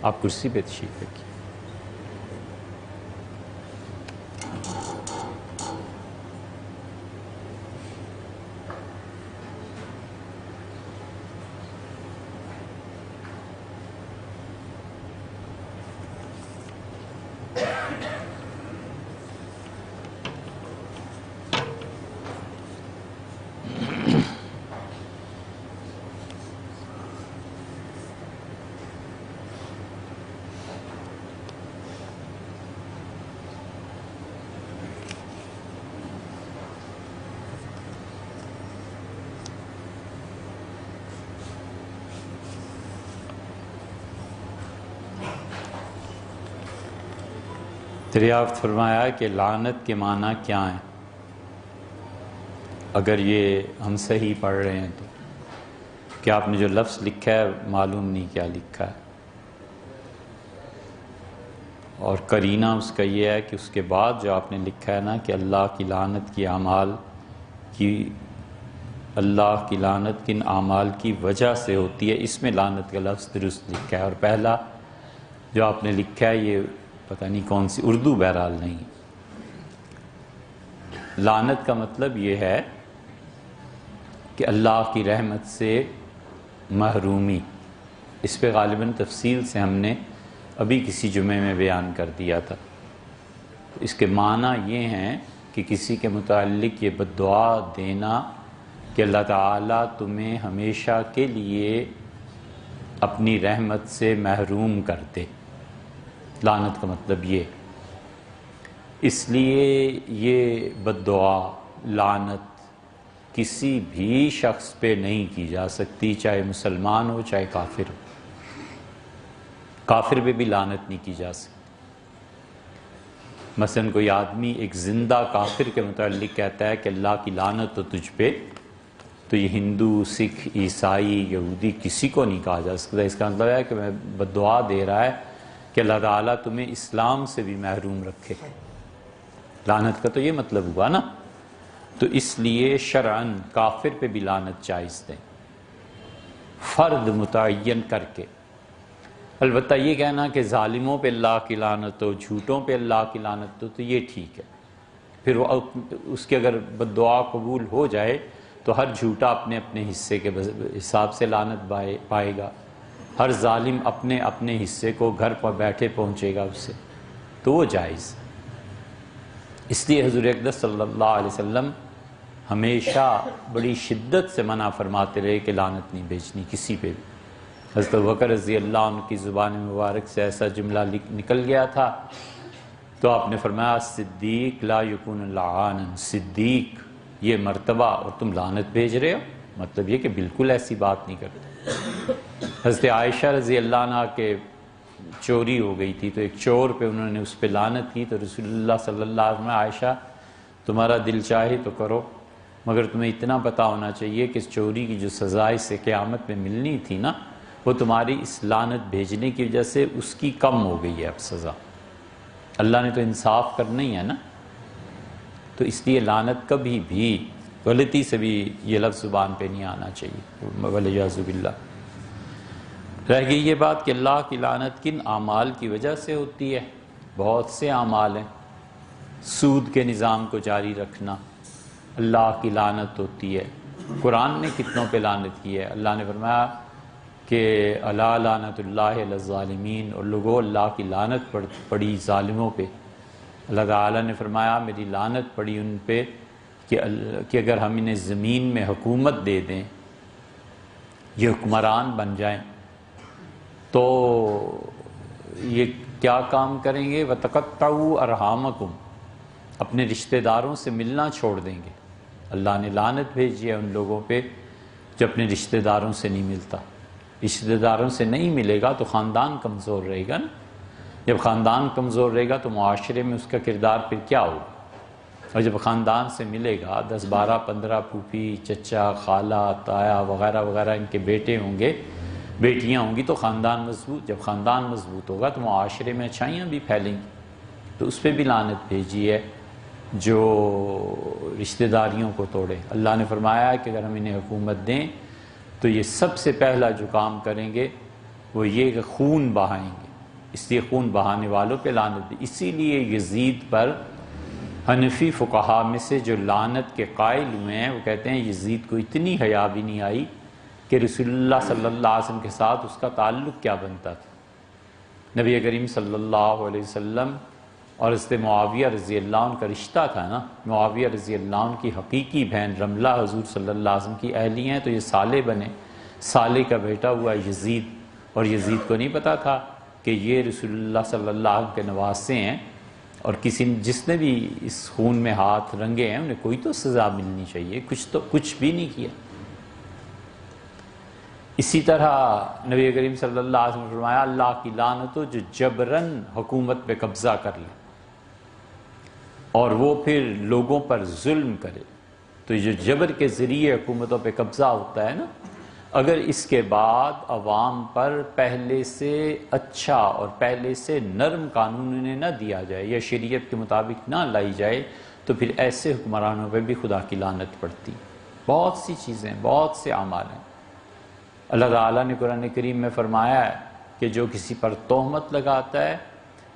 آپ کرسی پہ تشریف رکھیے۔ دریافت فرمایا کہ لعنت کے معنی کیا ہیں؟ اگر یہ ہم صحیح پڑھ رہے ہیں تو کہ آپ نے جو لفظ لکھا ہے معلوم نہیں کیا لکھا ہے، اور قرینہ اس کا یہ ہے کہ اس کے بعد جو آپ نے لکھا ہے نا کہ اللہ کی لعنت کی اعمال کی، اللہ کی لعنت کن اعمال کی وجہ سے ہوتی ہے، اس میں لعنت کا لفظ درست لکھا ہے، اور پہلا جو آپ نے لکھا ہے یہ پتہ نہیں کون سی اردو، بہرحال نہیں۔ لعنت کا مطلب یہ ہے کہ اللہ کی رحمت سے محرومی، اس پہ غالباً تفصیل سے ہم نے ابھی کسی جمعے میں بیان کر دیا تھا۔ اس کے معنی یہ ہیں کہ کسی کے متعلق یہ بد دعا دینا کہ اللہ تعالیٰ تمہیں ہمیشہ کے لیے اپنی رحمت سے محروم کر دے، لعنت کا مطلب یہ۔ اس لیے یہ بد دعا، لعنت کسی بھی شخص پہ نہیں کی جا سکتی، چاہے مسلمان ہو چاہے کافر ہو۔ کافر پہ بھی لعنت نہیں کی جا سکتی۔ مثلا کوئی آدمی ایک زندہ کافر کے متعلق کہتا ہے کہ اللہ کی لعنت ہو تجھ پہ، تو یہ ہندو، سکھ، عیسائی، یہودی کسی کو نہیں کہا جا سکتا۔ اس کا مطلب ہے کہ میں بد دعا دے رہا ہے کہ اللہ تعالیٰ تمہیں اسلام سے بھی محروم رکھے۔ لعنت کا تو یہ مطلب ہوا نا۔ تو اس لیے شرعاً کافر پہ بھی لعنت جائز دیں، فرد متعین کر کے۔ البتہ یہ کہنا کہ ظالموں پہ اللہ کی لعنت ہو، جھوٹوں پہ اللہ کی لعنت ہو، تو یہ ٹھیک ہے۔ پھر وہ اس کے اگر بد دعا قبول ہو جائے تو ہر جھوٹا اپنے اپنے حصے کے حساب سے لعنت پائے گا، ہر ظالم اپنے اپنے حصے کو گھر پر بیٹھے پہنچے گا اس سے، تو وہ جائز۔ اس لیے حضور اقدس صلی اللہ علیہ وسلم ہمیشہ بڑی شدت سے منع فرماتے رہے کہ لعنت نہیں بھیجنی کسی پہ بھی۔ حضرت ابوبکر رضی اللہ عنہ کی زبان مبارک سے ایسا جملہ نکل گیا تھا تو آپ نے فرمایا صدیق لا یکون لعانا، صدیق یہ مرتبہ اور تم لعنت بھیج رہے ہو، مطلب یہ کہ بالکل ایسی بات نہیں کرتے۔ حضرت عائشہ رضی اللہ عنہ کے چوری ہو گئی تھی تو ایک چور پہ انہوں نے اس پہ لعنت کی، تو رسول اللہ صلی اللہ علیہ وسلم عائشہ تمہارا دل چاہے تو کرو، مگر تمہیں اتنا پتہ ہونا چاہیے کہ اس چوری کی جو سزا اس سے قیامت میں ملنی تھی نا، وہ تمہاری اس لعنت بھیجنے کی وجہ سے اس کی کم ہو گئی ہے اب سزا۔ اللہ نے تو انصاف کرنا ہی ہے نا۔ تو اس لیے لعنت کبھی بھی غلطی سے بھی یہ لفظ زبان پہ نہیں آنا چاہیے، والعیاذ باللہ۔ رہ گئی یہ بات کہ اللہ کی لعنت کن اعمال کی وجہ سے ہوتی ہے۔ بہت سے اعمال ہیں۔ سود کے نظام کو جاری رکھنا، اللہ کی لعنت ہوتی ہے۔ قرآن نے کتنوں پہ لعنت کی ہے۔ اللہ نے فرمایا کہ الا لعنت اللہ علی الظالمین، اور لوگوں اللہ کی لعنت پڑی ظالموں پہ۔ اللہ تعالیٰ نے فرمایا میری لعنت پڑی ان پہ کہ اگر ہم انہیں زمین میں حکومت دے دیں، یہ حکمران بن جائیں، تو یہ کیا کام کریں گے؟ وَتَقَطَّعُوا أَرْحَامَكُمْ، اپنے رشتہ داروں سے ملنا چھوڑ دیں گے۔ اللہ نے لعنت بھیجی ہے ان لوگوں پہ جو اپنے رشتہ داروں سے نہیں ملتا۔ رشتہ داروں سے نہیں ملے گا تو خاندان کمزور رہے گا نا۔ جب خاندان کمزور رہے گا تو معاشرے میں اس کا کردار پھر کیا ہوگا؟ اور جب خاندان سے ملے گا، 10 12 15 پھوپھی، چچا، خالہ، تایا وغیرہ وغیرہ ان کے بیٹے ہوں گے، بیٹیاں ہوں گی، تو خاندان مضبوط۔ جب خاندان مضبوط ہوگا تو معاشرے میں اچھائیاں بھی پھیلیں گی۔ تو اس پہ بھی لعنت بھیجی ہے جو رشتہ داریوں کو توڑے۔ اللہ نے فرمایا کہ اگر ہم انہیں حکومت دیں تو یہ سب سے پہلا جو کام کریں گے وہ یہ کہ خون بہائیں گے۔ اس لیے خون بہانے والوں پہ لعنت دی۔ اسی لیے یزید پر حنفی فقہا میں سے جو لعنت کے قائل ہوئے ہیں وہ کہتے ہیں یزید کو اتنی حیا بھی نہیں آئی کہ رسول اللہ صلی اللہ علیہ وسلم کے ساتھ اس کا تعلق کیا بنتا تھا۔ نبی کریم صلی اللہ علیہ وسلم اور حضرت معاویہ رضی اللہ عنہ کا رشتہ تھا نا، معاویہ رضی اللہ عنہ کی حقیقی بہن رملہ حضور صلی اللہ علیہ وسلم کی اہلی ہیں، تو یہ صالح بنے، صالح کا بیٹا ہوا یزید، اور یزید کو نہیں پتا تھا کہ یہ رسول اللہ صلی اللہ علیہ وسلم کے نواسے ہیں، اور جس نے بھی اس خون میں ہاتھ رنگے ہیں انہیں کوئی تو سزا ملنی چاہیے، کچھ بھی نہیں کیا۔ اسی طرح نبی کریم صلی اللہ علیہ وسلم نے فرمایا اللہ کی لعنت ہو جو جبراً حکومت پہ قبضہ کر لے اور وہ پھر لوگوں پر ظلم کرے۔ تو جو جبر کے ذریعے حکومتوں پہ قبضہ ہوتا ہے نا، اگر اس کے بعد عوام پر پہلے سے اچھا اور پہلے سے نرم قانون انہیں نہ دیا جائے یا شریعت کے مطابق نہ لائی جائے تو پھر ایسے حکمرانوں پہ بھی خدا کی لعنت پڑتی۔ بہت سی چیزیں، بہت سے اعمال ہیں۔ اللہ تعالیٰ نے قرآن کریم میں فرمایا ہے کہ جو کسی پر تہمت لگاتا ہے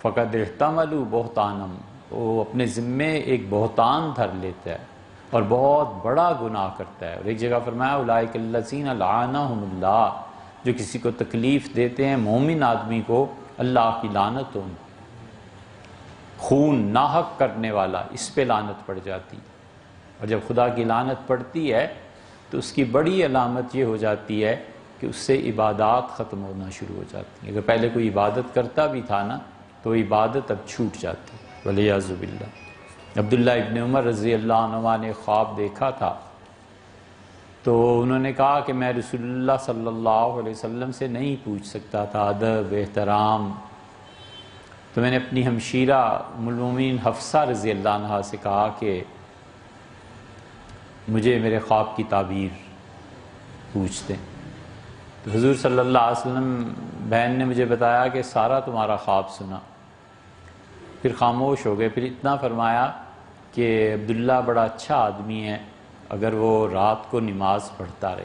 فقد احتملوا بہتانا، وہ اپنے ذمے ایک بہتان دھر لیتا ہے اور بہت بڑا گناہ کرتا ہے۔ اور ایک جگہ فرمایا اولئک الذین لعنہم اللہ، جو کسی کو تکلیف دیتے ہیں مومن آدمی کو اللہ کی لعنت ہو۔ خون ناحق کرنے والا، اس پہ لعنت پڑ جاتی، اور جب خدا کی لعنت پڑتی ہے تو اس کی بڑی علامت یہ ہو جاتی ہے کہ اس سے عبادات ختم ہونا شروع ہو جاتی ہیں۔ اگر پہلے کوئی عبادت کرتا بھی تھا نا تو وہ عبادت اب چھوٹ جاتی، والعیاذ باللہ۔ عبداللہ ابن عمر رضی اللہ عنہ نے خواب دیکھا تھا، تو انہوں نے کہا کہ میں رسول اللہ صلی اللہ علیہ وسلم سے نہیں پوچھ سکتا تھا ادب احترام، تو میں نے اپنی ہمشیرہ ام المومنین حفصہ رضی اللہ عنہا سے کہا کہ مجھے میرے خواب کی تعبیر پوچھ دیں۔ تو حضور صلی اللہ علیہ وسلم بہن نے مجھے بتایا کہ سارا تمہارا خواب سنا، پھر خاموش ہو گئے، پھر اتنا فرمایا کہ عبداللہ بڑا اچھا آدمی ہے اگر وہ رات کو نماز پڑھتا رہے۔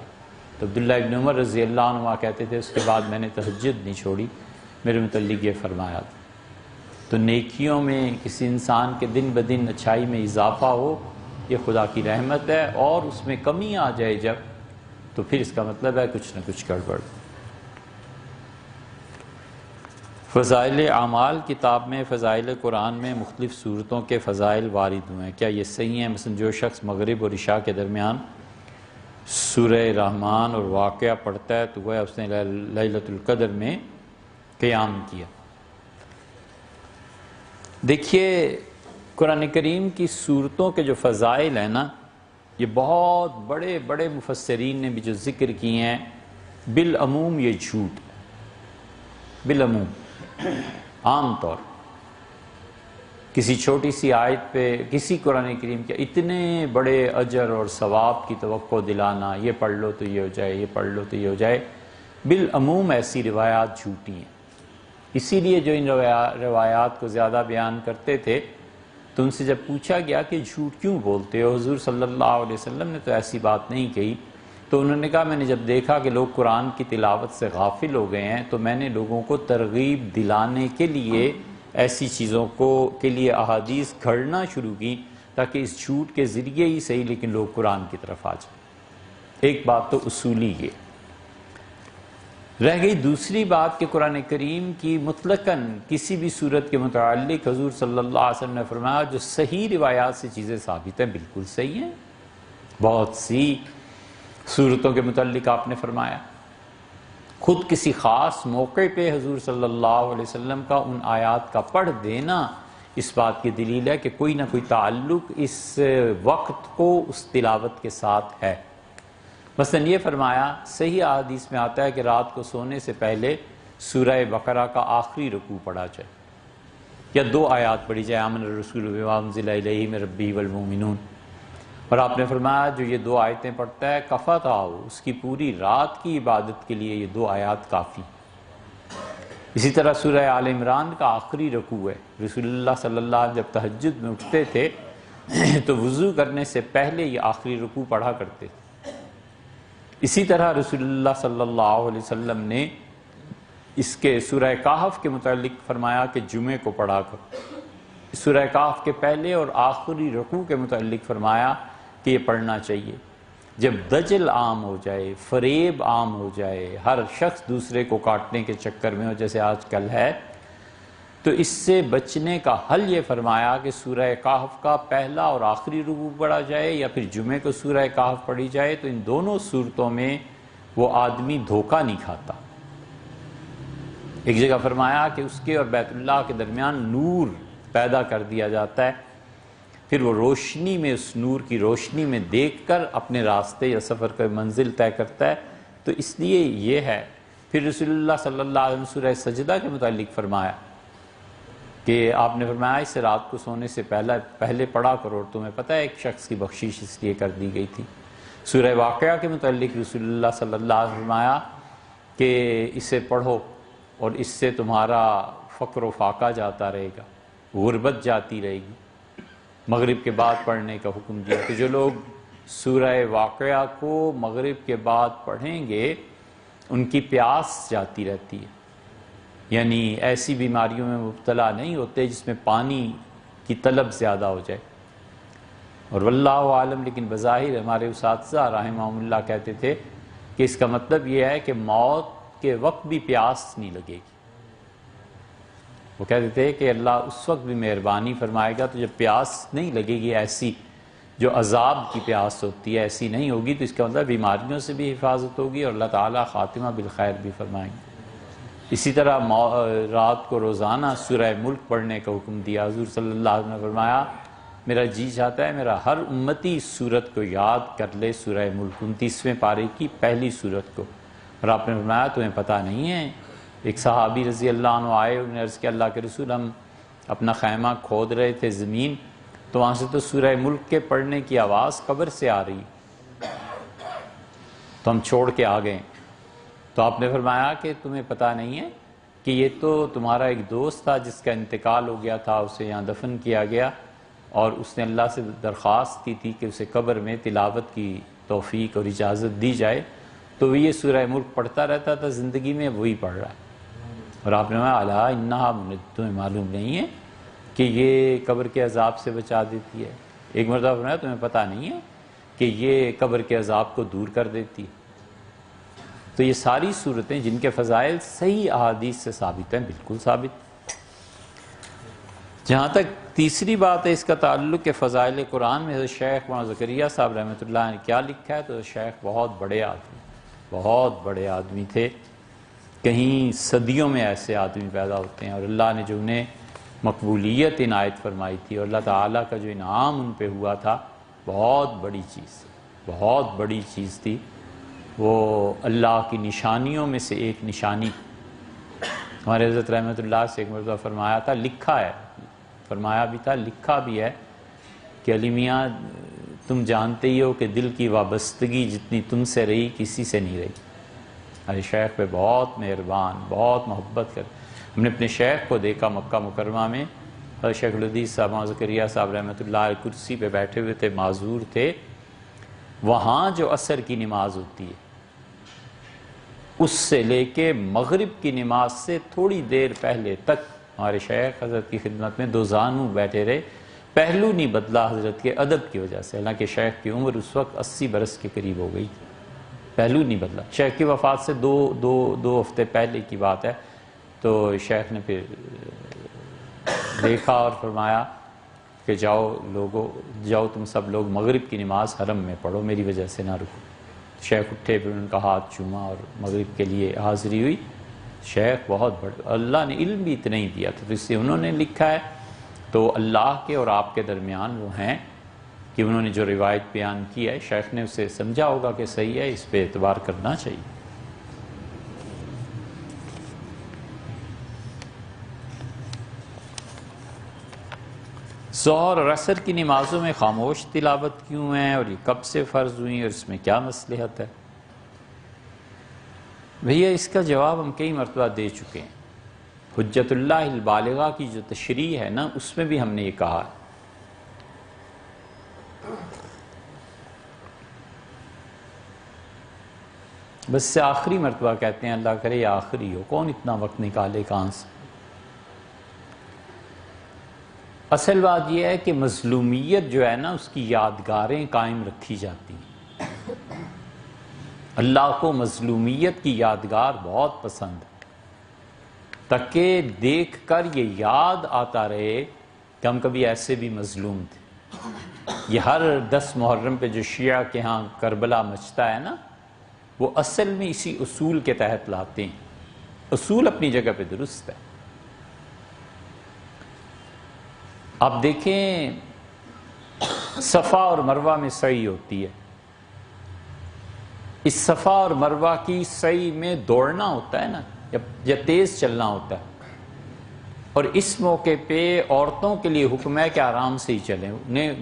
تو عبداللہ ابن عمر رضی اللہ عنہ کہتے تھے اس کے بعد میں نے تہجد نہیں چھوڑی، میرے متعلق یہ فرمایا تھا۔ تو نیکیوں میں کسی انسان کے دن بدن اچھائی میں اضافہ ہو یہ خدا کی رحمت ہے، اور اس میں کمی آ جائے جب تو پھر اس کا مطلب ہے کچھ نہ کچھ گڑبڑ۔ فضائل اعمال کتاب میں فضائل قرآن میں مختلف صورتوں کے فضائل وارد ہوئے ہیں، کیا یہ صحیح ہیں؟ مثلا جو شخص مغرب اور عشاء کے درمیان سورہ رحمان اور واقعہ پڑھتا ہے تو گویا اس نے لیلۃ القدر میں قیام کیا۔ دیکھیے قرآن کریم کی صورتوں کے جو فضائل ہیں نا، یہ بہت بڑے بڑے مفسرین نے بھی جو ذکر کیے ہیں، بالعموم یہ جھوٹ ہے، بالعموم عام طور کسی چھوٹی سی آیت پہ کسی قرآن کریم کے اتنے بڑے اجر اور ثواب کی توقع دلانا، یہ پڑھ لو تو یہ ہو جائے، یہ پڑھ لو تو یہ ہو جائے، بالعموم ایسی روایات جھوٹی ہیں۔ اسی لیے جو ان روایات کو زیادہ بیان کرتے تھے تو ان سے جب پوچھا گیا کہ جھوٹ کیوں بولتے ہو، حضور صلی اللہ علیہ وسلم نے تو ایسی بات نہیں کہی، تو انہوں نے کہا میں نے جب دیکھا کہ لوگ قرآن کی تلاوت سے غافل ہو گئے ہیں تو میں نے لوگوں کو ترغیب دلانے کے لیے ایسی چیزوں کے لیے احادیث گھڑنا شروع کی تاکہ اس جھوٹ کے ذریعے ہی صحیح لیکن لوگ قرآن کی طرف آ جائیں۔ ایک بات تو اصولی یہ رہ گئی۔ دوسری بات کہ قرآن کریم کی مطلقاً کسی بھی صورت کے متعلق حضور صلی اللہ علیہ وسلم نے فرمایا جو صحیح روایات سے چیزیں ثابت ہیں بالکل صحیح ہیں۔ بہت سی صورتوں کے متعلق آپ نے فرمایا، خود کسی خاص موقع پہ حضور صلی اللہ علیہ وسلم کا ان آیات کا پڑھ دینا اس بات کی دلیل ہے کہ کوئی نہ کوئی تعلق اس وقت کو اس تلاوت کے ساتھ ہے۔ مثلا یہ فرمایا، صحیح احادیث میں آتا ہے کہ رات کو سونے سے پہلے سورہ بقرہ کا آخری رکوع پڑھا جائے یا 2 آیات پڑھی جائے، آمن الرسول بما انزل الیہ من ربہ والمؤمنون، اور آپ نے فرمایا جو یہ 2 آیتیں پڑھتا ہے کفاتہ، اس کی پوری رات کی عبادت کے لیے یہ 2 آیات کافی۔ اسی طرح سورہ آل عمران کا آخری رکوع ہے، رسول اللہ صلی اللہ علیہ وسلم جب تہجد میں اٹھتے تھے تو وضو کرنے سے پہلے یہ آخری رکوع پڑھا کرتے تھے۔ اسی طرح رسول اللہ صلی اللہ علیہ وسلم نے اس کے سورہ کہف کے متعلق فرمایا کہ جمعے کو پڑھا کرو، سورہ کہف کے پہلے اور آخری رکوع کے متعلق فرمایا کہ یہ پڑھنا چاہیے۔ جب دجل عام ہو جائے، فریب عام ہو جائے، ہر شخص دوسرے کو کاٹنے کے چکر میں ہو جیسے آج کل ہے، تو اس سے بچنے کا حل یہ فرمایا کہ سورہ کہف کا پہلا اور آخری رکوع پڑھا جائے یا پھر جمعے کو سورہ کہف پڑھی جائے، تو ان دونوں صورتوں میں وہ آدمی دھوکہ نہیں کھاتا۔ ایک جگہ فرمایا کہ اس کے اور بیت اللہ کے درمیان نور پیدا کر دیا جاتا ہے، پھر وہ روشنی میں، اس نور کی روشنی میں دیکھ کر اپنے راستے یا سفر کا منزل طے کرتا ہے۔ تو اس لیے یہ ہے۔ پھر رسول اللہ صلی اللہ علیہ وسلم سورہ سجدہ کے متعلق فرمایا کہ آپ نے فرمایا اسے رات کو سونے سے پہلے پڑھا کرو، اور تمہیں پتہ ہے ایک شخص کی بخشش اس لیے کر دی گئی تھی۔ سورہ واقعہ کے متعلق رسول اللہ صلی اللہ علیہ وسلم فرمایا کہ اسے پڑھو اور اس سے تمہارا فقر و فاقہ جاتا رہے گا، غربت جاتی رہے گی۔ مغرب کے بعد پڑھنے کا حکم دیا کہ جو لوگ سورہ واقعہ کو مغرب کے بعد پڑھیں گے ان کی پیاس جاتی رہتی ہے، یعنی ایسی بیماریوں میں مبتلا نہیں ہوتے جس میں پانی کی طلب زیادہ ہو جائے۔ اور واللہ عالم، لیکن بظاہر ہمارے اساتذہ رحمہم اللہ کہتے تھے کہ اس کا مطلب یہ ہے کہ موت کے وقت بھی پیاس نہیں لگے گی۔ وہ کہتے تھے کہ اللہ اس وقت بھی مہربانی فرمائے گا، تو جب پیاس نہیں لگے گی ایسی جو عذاب کی پیاس ہوتی ہے ایسی نہیں ہوگی، تو اس کا مطلب بیماریوں سے بھی حفاظت ہوگی اور اللہ تعالیٰ خاتمہ بالخیر بھی فرمائیں گے۔ اسی طرح رات کو روزانہ سورہ ملک پڑھنے کا حکم دیا۔ حضور صلی اللہ علیہ وسلم نے فرمایا میرا جی چاہتا ہے میرا ہر امتی اس سورت کو یاد کر لے، سورہ ملک 29ویں پارے کی پہلی سورت کو۔ اور آپ نے فرمایا تمہیں پتہ نہیں ہے، ایک صحابی رضی اللہ عنہ آئے، انہوں نے عرض کیا اللہ کے رسول ہم اپنا خیمہ کھود رہے تھے زمین، تو وہاں سے تو سورہ ملک کے پڑھنے کی آواز قبر سے آ رہی، تو ہم چھوڑ کے آ گئے۔ تو آپ نے فرمایا کہ تمہیں پتہ نہیں ہے کہ یہ تو تمہارا ایک دوست تھا جس کا انتقال ہو گیا تھا، اسے یہاں دفن کیا گیا، اور اس نے اللہ سے درخواست کی تھی کہ اسے قبر میں تلاوت کی توفیق اور اجازت دی جائے، تو وہ یہ سورہ ملک پڑھتا رہتا تھا زندگی میں، وہی پڑھ رہا ہے۔ اور آپ نے فرمایا الا انہا، تمہیں معلوم نہیں ہے کہ یہ قبر کے عذاب سے بچا دیتی ہے۔ ایک مرتبہ فرمایا تمہیں پتہ نہیں ہے کہ یہ قبر کے عذاب کو دور کر دیتی ہے۔ تو یہ ساری صورتیں جن کے فضائل صحیح احادیث سے ثابت ہیں، بالکل ثابت۔ جہاں تک تیسری بات ہے اس کا تعلق کہ فضائل قرآن میں شیخ مولانا زکریا صاحب رحمۃ اللہ نے کیا لکھا ہے، تو شیخ بہت بڑے آدمی تھے، کہیں صدیوں میں ایسے آدمی پیدا ہوتے ہیں، اور اللہ نے جو انہیں مقبولیت عنایت فرمائی تھی اور اللہ تعالیٰ کا جو انعام ان پہ ہوا تھا، بہت بڑی چیز تھی۔ وہ اللہ کی نشانیوں میں سے ایک نشانی، ہمارے حضرت رحمۃ اللہ سے ایک مرتبہ فرمایا تھا، لکھا ہے، فرمایا بھی تھا، لکھا بھی ہے کہ علی میاں تم جانتے ہی ہو کہ دل کی وابستگی جتنی تم سے رہی کسی سے نہیں رہی۔ ہمارے شیخ پہ بہت مہربان، بہت محبت کر۔ ہم نے اپنے شیخ کو دیکھا مکہ مکرمہ میں، شیخ الحدیث صاحب مولانا زکریا صاحب رحمۃ اللہ علیہ کرسی پہ بیٹھے ہوئے تھے، معذور تھے۔ وہاں جو عصر کی نماز ہوتی ہے اس سے لے کے مغرب کی نماز سے تھوڑی دیر پہلے تک ہمارے شیخ حضرت کی خدمت میں دو زانو بیٹھے رہے، پہلو نہیں بدلا حضرت کے ادب کی وجہ سے، حالانکہ شیخ کی عمر اس وقت 80 برس کے قریب ہو گئی، پہلو نہیں بدلا۔ شیخ کی وفات سے دو ہفتے پہلے کی بات ہے، تو شیخ نے پھر دیکھا اور فرمایا کہ جاؤ تم سب لوگ مغرب کی نماز حرم میں پڑھو، میری وجہ سے نہ رکو۔ شیخ اٹھے، پھر ان کا ہاتھ چوما اور مغرب کے لیے حاضری ہوئی۔ شیخ بہت بڑے، اللہ نے علم بھی اتنا ہی دیا تھا، تو اس سے انہوں نے لکھا ہے، تو اللہ کے اور آپ کے درمیان وہ ہیں کہ انہوں نے جو روایت بیان کی ہے، شیخ نے اسے سمجھا ہوگا کہ صحیح ہے، اس پہ اعتبار کرنا چاہیے۔ ظہر اور عصر کی نمازوں میں خاموش تلاوت کیوں ہے، اور یہ کب سے فرض ہوئی، اور اس میں کیا مصلحت ہے؟ بھیا اس کا جواب ہم کئی مرتبہ دے چکے ہیں۔ حجت اللہ البالغہ کی جو تشریح ہے نا، اس میں بھی ہم نے یہ کہا ہے۔ بس سے آخری مرتبہ کہتے ہیں اللہ کرے یہ آخری ہو، کون اتنا وقت نکالے کہاں سے۔ اصل بات یہ ہے کہ مظلومیت جو ہے نا اس کی یادگاریں قائم رکھی جاتی ہیں۔ اللہ کو مظلومیت کی یادگار بہت پسند ہے، تاکہ دیکھ کر یہ یاد آتا رہے کہ ہم کبھی ایسے بھی مظلوم تھے۔ یہ ہر 10 محرم پہ جو شیعہ کے ہاں کربلا مچتا ہے نا، وہ اصل میں اسی اصول کے تحت لاتے ہیں۔ اصول اپنی جگہ پہ درست ہے۔ آپ دیکھیں صفا اور مروہ میں سعی ہوتی ہے، اس صفا اور مروہ کی سعی میں دوڑنا ہوتا ہے نا، یا تیز چلنا ہوتا ہے، اور اس موقع پہ عورتوں کے لیے حکم ہے کہ آرام سے ہی چلیں، انہیں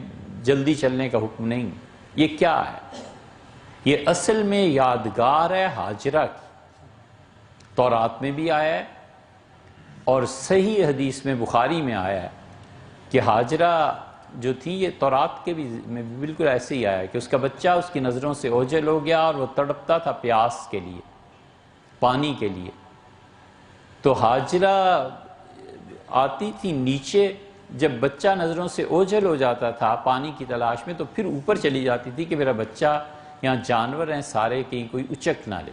جلدی چلنے کا حکم نہیں۔ یہ کیا ہے؟ یہ اصل میں یادگار ہے ہاجرہ کی، تورات میں بھی آیا ہے اور صحیح حدیث میں بخاری میں آیا ہے کہ ہاجرہ جو تھی، یہ تورات کے بھی میں بالکل ایسے ہی آیا ہے کہ اس کا بچہ اس کی نظروں سے اوجھل ہو گیا اور وہ تڑپتا تھا پیاس کے لیے، پانی کے لیے۔ تو ہاجرہ آتی تھی نیچے، جب بچہ نظروں سے اوجھل ہو جاتا تھا پانی کی تلاش میں، تو پھر اوپر چلی جاتی تھی کہ میرا بچہ، یہاں جانور ہیں سارے، کہیں کوئی اچک نہ لے۔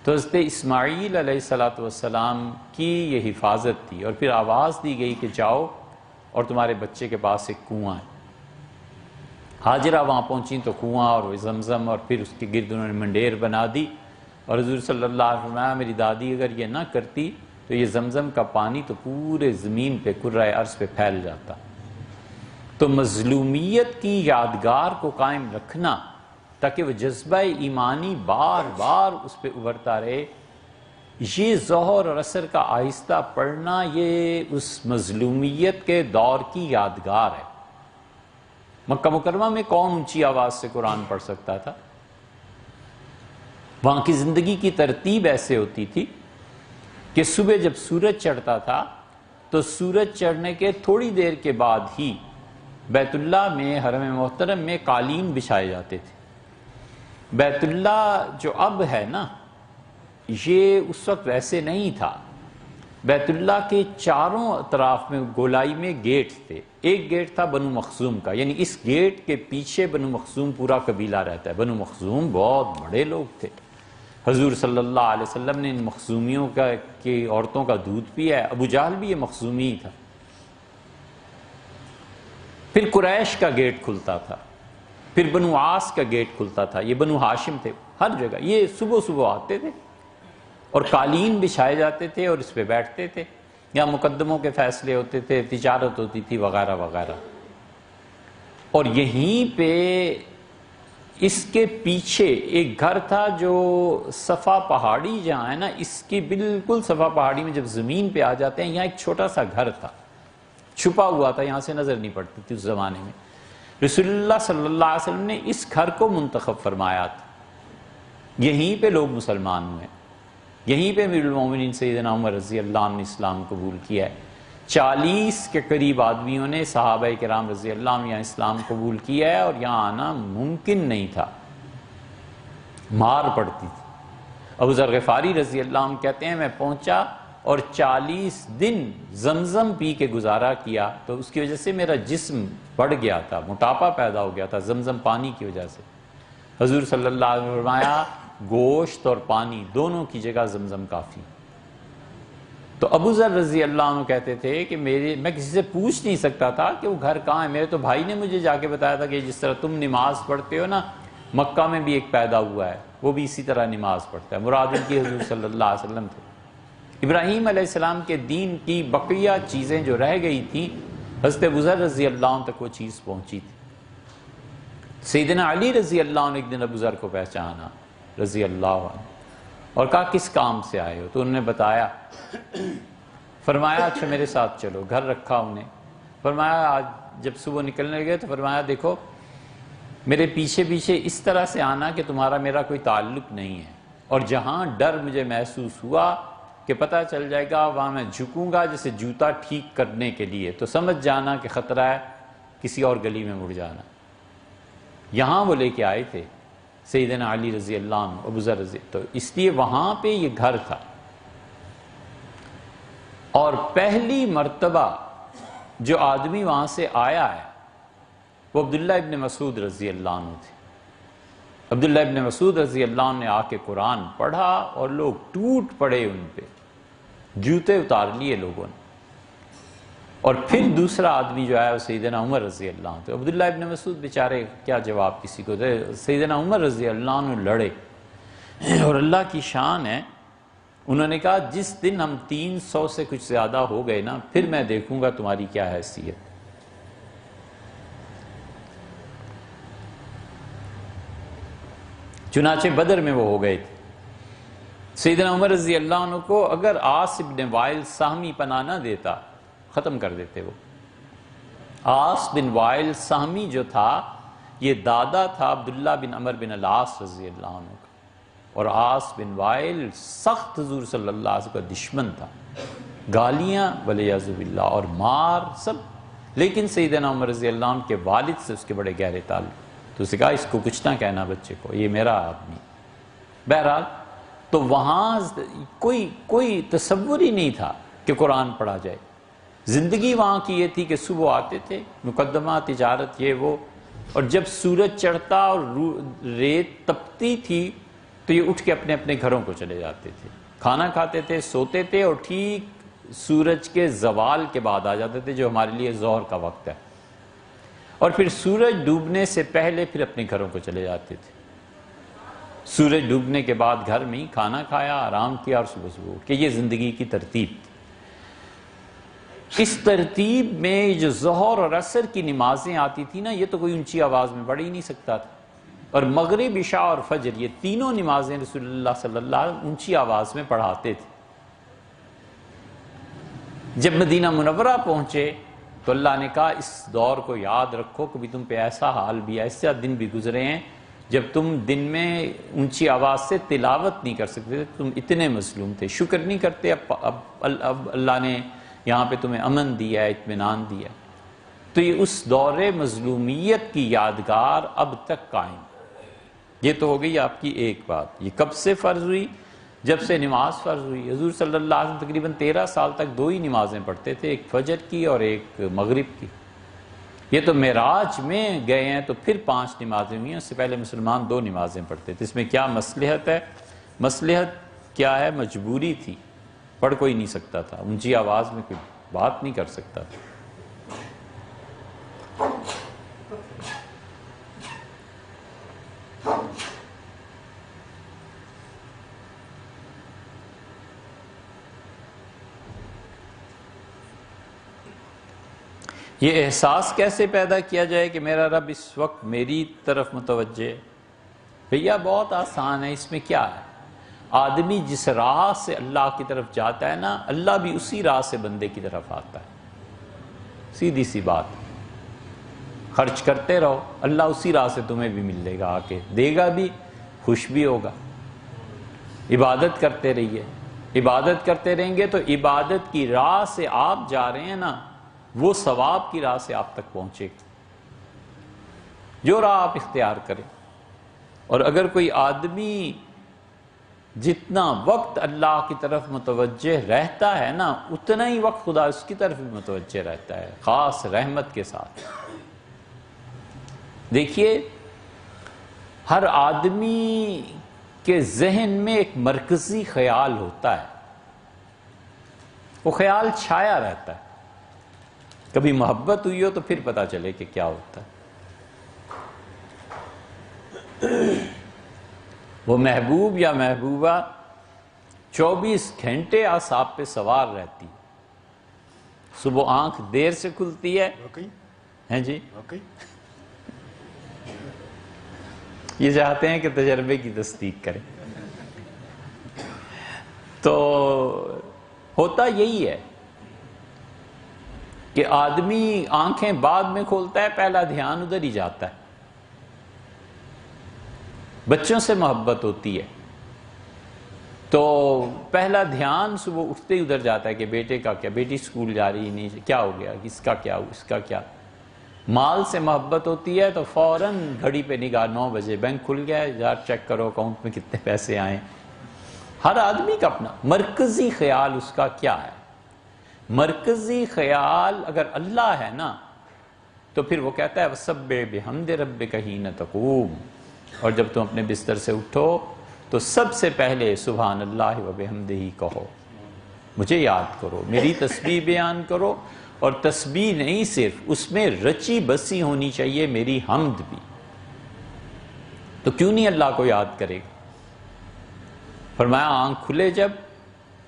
تو حضرت اسماعیل علیہ السلام کی یہ حفاظت تھی، اور پھر آواز دی گئی کہ جاؤ اور تمہارے بچے کے پاس ایک کنواں ہے۔ ہاجرہ وہاں پہنچیں تو کنواں اور زمزم، اور پھر اس کے گرد انہوں نے منڈیر بنا دی، اور حضور صلی اللہ علیہ وسلم فرمایا میری دادی اگر یہ نہ کرتی تو یہ زمزم کا پانی تو پورے زمین پہ، کرۂ ارض پہ پھیل جاتا۔ تو مظلومیت کی یادگار کو قائم رکھنا تاکہ وہ جذبہ ایمانی بار بار اس پہ ابھرتا رہے، یہ ظہر اور عصر کا آہستہ پڑھنا، یہ اس مظلومیت کے دور کی یادگار ہے۔ مکہ مکرمہ میں کون اونچی آواز سے قرآن پڑھ سکتا تھا؟ وہاں کی زندگی کی ترتیب ایسے ہوتی تھی کہ صبح جب سورج چڑھتا تھا تو سورج چڑھنے کے تھوڑی دیر کے بعد ہی بیت اللہ میں، حرم محترم میں قالین بچھائے جاتے تھے۔ بیت اللہ جو اب ہے نا، یہ اس وقت ویسے نہیں تھا۔ بیت اللہ کے چاروں اطراف میں گولائی میں گیٹ تھے۔ ایک گیٹ تھا بنو مخزوم کا، یعنی اس گیٹ کے پیچھے بنو مخزوم پورا قبیلہ رہتا ہے۔ بنو مخزوم بہت بڑے لوگ تھے، حضور صلی اللہ علیہ وسلم نے ان مخزومیوں کی عورتوں کا دودھ پیا ہے۔ ابو جہل بھی یہ مخزومی ہی تھا۔ پھر قریش کا گیٹ کھلتا تھا، پھر بنو عاص کا گیٹ کھلتا تھا، یہ بنو ہاشم تھے۔ ہر جگہ یہ صبح صبح آتے تھے اور قالین بچھائے جاتے تھے اور اس پہ بیٹھتے تھے، یا مقدموں کے فیصلے ہوتے تھے، تجارت ہوتی تھی وغیرہ وغیرہ۔ اور یہیں پہ اس کے پیچھے ایک گھر تھا جو صفا پہاڑی جہاں ہے نا، اس کی بالکل صفا پہاڑی میں جب زمین پہ آ جاتے ہیں، یہاں ایک چھوٹا سا گھر تھا، چھپا ہوا تھا، یہاں سے نظر نہیں پڑتی تھی اس زمانے میں۔ رسول اللہ صلی اللہ علیہ وسلم نے اس گھر کو منتخب فرمایا تھا، یہیں پہ لوگ مسلمان ہوئے، یہیں پہ امیر المومنین سیدنا عمر رضی اللہ عنہ نے اسلام قبول کیا ہے۔ 40 کے قریب آدمیوں نے، صحابہ کرام رضی اللہ عنہ، یہاں اسلام قبول کیا ہے، اور یہاں آنا ممکن نہیں تھا، مار پڑتی تھی۔ ابو ذر غفاری رضی اللہ عنہ کہتے ہیں میں پہنچا اور 40 دن زمزم پی کے گزارا کیا، تو اس کی وجہ سے میرا جسم بڑھ گیا تھا، موٹاپا پیدا ہو گیا تھا زمزم پانی کی وجہ سے۔ حضور صلی اللہ علیہ وسلم نے فرمایا گوشت اور پانی دونوں کی جگہ زمزم کافی۔ تو ابو ذر رضی اللہ عنہ کہتے تھے کہ میں کسی سے پوچھ نہیں سکتا تھا کہ وہ گھر کہاں ہے، میرے تو بھائی نے مجھے جا کے بتایا تھا کہ جس طرح تم نماز پڑھتے ہو نا، مکہ میں بھی ایک پیدا ہوا ہے، وہ بھی اسی طرح نماز پڑھتا ہے۔ مراد ان کی حضور صلی اللہ علیہ وسلم تھے۔ ابراہیم علیہ السلام کے دین کی بقیہ چیزیں جو رہ گئی تھیں، حضرت ابو ذر رضی اللہ عنہ تک وہ چیز پہنچی تھی۔ سیدنا علی رضی اللہ عنہ ایک دن ابو ذر کو پہچانا رضی اللہ عنہ اور کہا کس کام سے آئے ہو؟ تو انہوں نے بتایا، فرمایا اچھا میرے ساتھ چلو، گھر رکھا انہیں۔ فرمایا آج جب صبح نکلنے لگے تو فرمایا دیکھو میرے پیچھے پیچھے اس طرح سے آنا کہ تمہارا میرا کوئی تعلق نہیں ہے، اور جہاں ڈر مجھے محسوس ہوا کہ پتہ چل جائے گا وہاں میں جھکوں گا جیسے جوتا ٹھیک کرنے کے لیے، تو سمجھ جانا کہ خطرہ ہے، کسی اور گلی میں مڑ جانا۔ یہاں وہ لے کے آئے تھے سیدنا علی رضی اللہ عنہ، ابو ذر رضی، تو اس لیے وہاں پہ یہ گھر تھا۔ اور پہلی مرتبہ جو آدمی وہاں سے آیا ہے وہ عبداللہ ابن مسعود رضی اللہ عنہ تھے۔ عبداللہ ابن مسعود رضی اللہ عنہ نے آ کے قرآن پڑھا اور لوگ ٹوٹ پڑے ان پہ، جوتے اتار لیے لوگوں نے۔ اور پھر دوسرا آدمی جو آیا وہ سیدنا عمر رضی اللہ عنہ تھے۔ عبداللہ ابن مسعود بیچارے کیا جواب کسی کو دے، سیدنا عمر رضی اللہ عنہ لڑے، اور اللہ کی شان ہے، انہوں نے کہا جس دن ہم 300 سے کچھ زیادہ ہو گئے نا، پھر میں دیکھوں گا تمہاری کیا حیثیت۔ چنانچہ بدر میں وہ ہو گئے تھے۔ سیدنا عمر رضی اللہ عنہ کو اگر عاص بن وائل سہمی پناہ نہ دیتا، ختم کر دیتے وہ۔ عاص بن وائل سہمی جو تھا یہ دادا تھا عبداللہ بن عمر بن العاص رضی اللہ عنہ کا، اور عاص بن وائل سخت حضور صلی اللہ علیہ وسلم کا دشمن تھا، گالیاں ولیعذ باللہ اور مار سب، لیکن سیدنا عمر رضی اللہ عنہ کے والد سے اس کے بڑے گہرے تعلق، تو اسے کہا اس کو کچھ نہ کہنا بچے کو، یہ میرا آدمی۔ بہرحال تو وہاں کوئی تصور ہی نہیں تھا کہ قرآن پڑھا جائے۔ زندگی وہاں کی یہ تھی کہ صبح آتے تھے، مقدمہ تجارت یہ وہ، اور جب سورج چڑھتا اور ریت تپتی تھی تو یہ اٹھ کے اپنے اپنے گھروں کو چلے جاتے تھے، کھانا کھاتے تھے، سوتے تھے، اور ٹھیک سورج کے زوال کے بعد آ جاتے تھے جو ہمارے لیے ظہر کا وقت ہے، اور پھر سورج ڈوبنے سے پہلے پھر اپنے گھروں کو چلے جاتے تھے۔ سورج ڈوبنے کے بعد گھر میں ہی کھانا کھایا، آرام کیا، اور صبح صبح اٹھ کے، یہ زندگی کی ترتیب تھی۔ اس ترتیب میں جو ظہر اور عصر کی نمازیں آتی تھی نا، یہ تو کوئی اونچی آواز میں پڑھ ہی نہیں سکتا تھا، اور مغرب، عشاء اور فجر یہ تینوں نمازیں رسول اللہ صلی اللہ علیہ وسلم اونچی آواز میں پڑھاتے تھے۔ جب مدینہ منورہ پہنچے تو اللہ نے کہا اس دور کو یاد رکھو، کبھی تم پہ ایسا حال بھی، ایسا دن بھی گزرے ہیں جب تم دن میں اونچی آواز سے تلاوت نہیں کر سکتے تھے، تم اتنے مظلوم تھے، شکر نہیں کرتے، اب اللہ نے یہاں پہ تمہیں امن دیا ہے، اطمینان دیا ہے۔ تو یہ اس دور مظلومیت کی یادگار اب تک قائم۔ یہ تو ہو گئی آپ کی ایک بات۔ یہ کب سے فرض ہوئی؟ جب سے نماز فرض ہوئی۔ حضور صلی اللہ علیہ وسلم تقریباً 13 سال تک 2 ہی نمازیں پڑھتے تھے، ایک فجر کی اور ایک مغرب کی۔ یہ تو معراج میں گئے ہیں تو پھر 5 نمازیں ہوئی ہیں، اس سے پہلے مسلمان 2 نمازیں پڑھتے تھے۔ اس میں کیا مصلحت ہے؟ مصلحت کیا ہے؟ مجبوری تھی، پڑھ کوئی نہیں سکتا تھا، اونچی آواز میں کوئی بات نہیں کر سکتا تھا۔ یہ احساس کیسے پیدا کیا جائے کہ میرا رب اس وقت میری طرف متوجہ ہے؟ بھیا بہت آسان ہے، اس میں کیا ہے؟ آدمی جس راہ سے اللہ کی طرف جاتا ہے نا، اللہ بھی اسی راہ سے بندے کی طرف آتا ہے، سیدھی سی بات۔ خرچ کرتے رہو، اللہ اسی راہ سے تمہیں بھی ملے گا، آ کے دے گا بھی، خوش بھی ہوگا۔ عبادت کرتے رہیے، عبادت کرتے رہیں گے تو عبادت کی راہ سے آپ جا رہے ہیں نا، وہ ثواب کی راہ سے آپ تک پہنچے گا، جو راہ آپ اختیار کریں۔ اور اگر کوئی آدمی جتنا وقت اللہ کی طرف متوجہ رہتا ہے نا، اتنا ہی وقت خدا اس کی طرف بھی متوجہ رہتا ہے، خاص رحمت کے ساتھ۔ دیکھیے، ہر آدمی کے ذہن میں ایک مرکزی خیال ہوتا ہے، وہ خیال چھایا رہتا ہے، کبھی محبت ہوئی ہو تو پھر پتہ چلے کہ کیا ہوتا ہے۔ وہ محبوب یا محبوبہ 24 گھنٹے اعصاب پہ سوار رہتی، صبح آنکھ دیر سے کھلتی ہے، ہیں جی، یہ چاہتے ہیں کہ تجربے کی تصدیق کریں، تو ہوتا یہی ہے کہ آدمی آنکھیں بعد میں کھولتا ہے، پہلا دھیان ادھر ہی جاتا ہے۔ بچوں سے محبت ہوتی ہے تو پہلا دھیان صبح اٹھتے ہی ادھر جاتا ہے کہ بیٹے کا کیا، بیٹی سکول جا رہی نہیں، کیا ہو گیا، اس کا کیا، اس کا کیا۔ مال سے محبت ہوتی ہے تو فوراً گھڑی پہ نگاہ، 9 بجے بینک کھل گیا ہے، یار چیک کرو اکاؤنٹ میں کتنے پیسے آئیں۔ ہر آدمی کا اپنا مرکزی خیال اس کا کیا ہے؟ مرکزی خیال اگر اللہ ہے نا تو پھر وہ کہتا ہے وَسَبِّحْ بِحَمْدِ رَبِّكَ حِینَ تَقُومُ، اور جب تم اپنے بستر سے اٹھو تو سب سے پہلے سبحان اللہ و بحمدہ کہو، مجھے یاد کرو، میری تسبیح بیان کرو، اور تسبیح نہیں صرف، اس میں رچی بسی ہونی چاہیے میری حمد بھی۔ تو کیوں نہیں اللہ کو یاد کرے گا؟ فرمایا آنکھ کھلے جب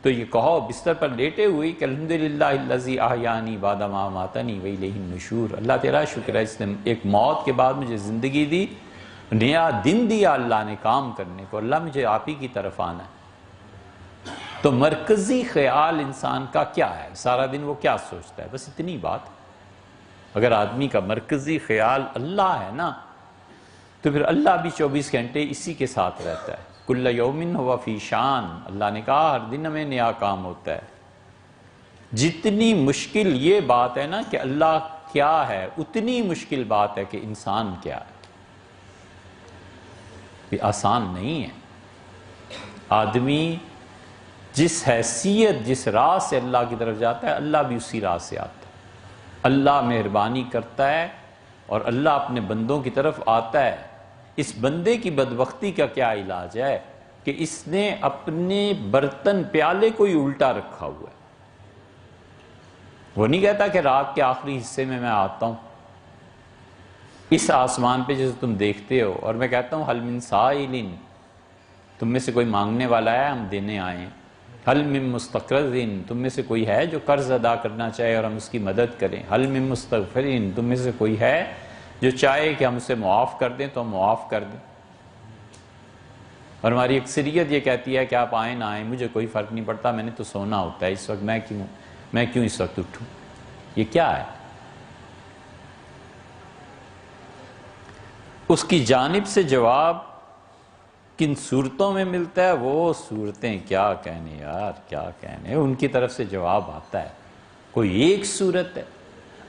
تو یہ کہو بستر پر لیٹے ہوئی کہ الحمدللہ الذی احیانی بعد ما اماتنی والیہ النشور، اللہ تیرا شکر ہے اس نے ایک موت کے بعد مجھے زندگی دی، نیا دن دیا اللہ نے کام کرنے کو، اللہ مجھے آپ ہی کی طرف آنا ہے۔ تو مرکزی خیال انسان کا کیا ہے؟ سارا دن وہ کیا سوچتا ہے؟ بس اتنی بات۔ اگر آدمی کا مرکزی خیال اللہ ہے نا تو پھر اللہ بھی 24 گھنٹے اسی کے ساتھ رہتا ہے۔ کل یومن ہوا فی شان، اللہ نے کہا ہر دن ہمیں نیا کام ہوتا ہے۔ جتنی مشکل یہ بات ہے نا کہ اللہ کیا ہے، اتنی مشکل بات ہے کہ انسان کیا ہے۔ یہ آسان نہیں ہے۔ آدمی جس حیثیت جس راہ سے اللہ کی طرف جاتا ہے، اللہ بھی اسی راہ سے آتا ہے۔ اللہ مہربانی کرتا ہے اور اللہ اپنے بندوں کی طرف آتا ہے۔ اس بندے کی بدبختی کا کیا علاج ہے کہ اس نے اپنے برتن پیالے کو ہی الٹا رکھا ہوا ہے۔ وہ نہیں کہتا کہ رات کے آخری حصے میں آتا ہوں اس آسمان پہ جسے تم دیکھتے ہو، اور میں کہتا ہوں حل من سائل، تم میں سے کوئی مانگنے والا ہے ہم دینے آئے ہیں، حل من مستقرض، تم میں سے کوئی ہے جو قرض ادا کرنا چاہے اور ہم اس کی مدد کریں، حل من مستغفر، تم میں سے کوئی ہے جو چاہے کہ ہم اسے معاف کر دیں تو ہم معاف کر دیں۔ اور ہماری اکثریت یہ کہتی ہے کہ آپ آئیں نہ آئیں مجھے کوئی فرق نہیں پڑتا، میں نے تو سونا ہوتا ہے اس وقت، میں کیوں اس وقت اٹھوں؟ یہ کیا ہے؟ اس کی جانب سے جواب کن صورتوں میں ملتا ہے، وہ صورتیں کیا کہنے یار، کیا کہنے، ان کی طرف سے جواب آتا ہے۔ کوئی ایک صورت ہے؟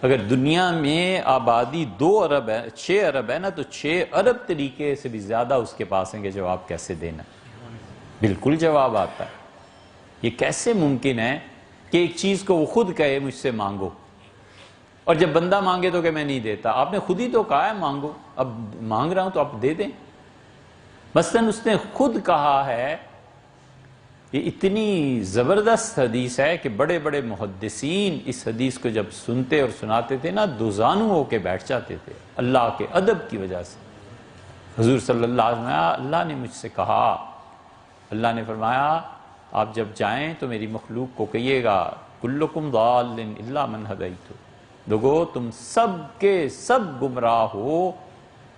اگر دنیا میں آبادی 2 ارب ہے، 6 ارب ہے نا، تو 6 ارب طریقے سے بھی زیادہ اس کے پاس ہیں کہ جواب کیسے دینا۔ بالکل جواب آتا ہے۔ یہ کیسے ممکن ہے کہ ایک چیز کو وہ خود کہے مجھ سے مانگو، اور جب بندہ مانگے تو کہ میں نہیں دیتا؟ آپ نے خود ہی تو کہا ہے مانگو، اب مانگ رہا ہوں تو آپ دے دیں۔ مثلا اس نے خود کہا ہے، یہ اتنی زبردست حدیث ہے کہ بڑے بڑے محدثین اس حدیث کو جب سنتے اور سناتے تھے نا دوزانو ہو کے بیٹھ جاتے تھے اللہ کے ادب کی وجہ سے۔ حضور صلی اللہ علیہ وسلم، اللہ نے مجھ سے کہا، اللہ نے فرمایا آپ جب جائیں تو میری مخلوق کو کہیے گا کلکم ضال الا من ہدیت، لوگو تم سب کے سب گمراہ ہو